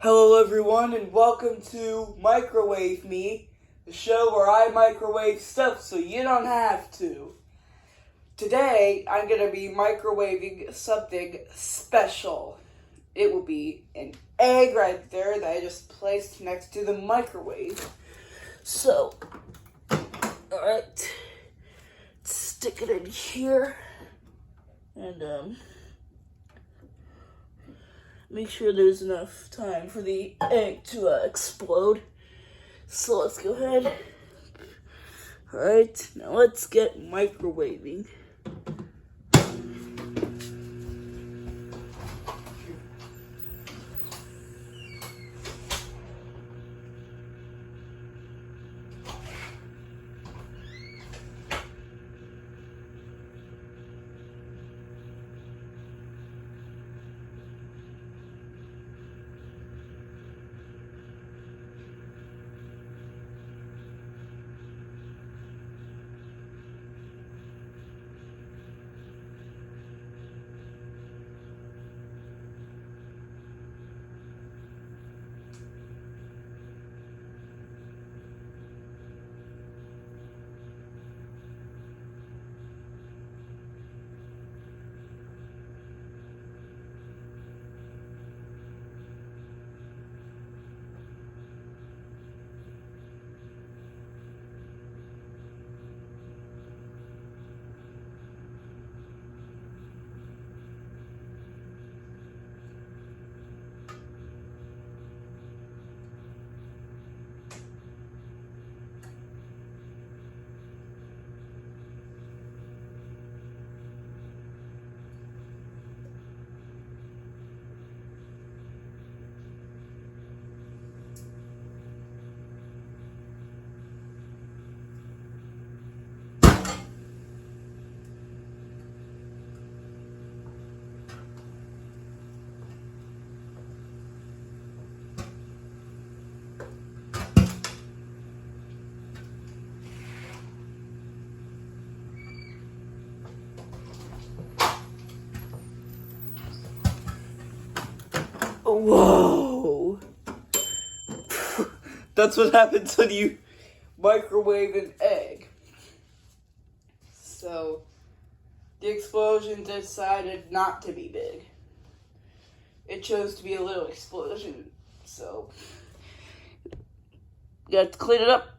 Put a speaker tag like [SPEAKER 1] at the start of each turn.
[SPEAKER 1] Hello everyone and welcome to Microwave Me, the show where I microwave stuff so you don't have to. Today I'm going to be microwaving something special. It will be an egg right there that I just placed next to the microwave. So, alright, stick it in here and make sure there's enough time for the egg to explode. So let's go ahead. Alright, now let's get microwaving. Whoa! That's what happens when you microwave an egg. So, the explosion decided not to be big. It chose to be a little explosion, so you have to clean it up.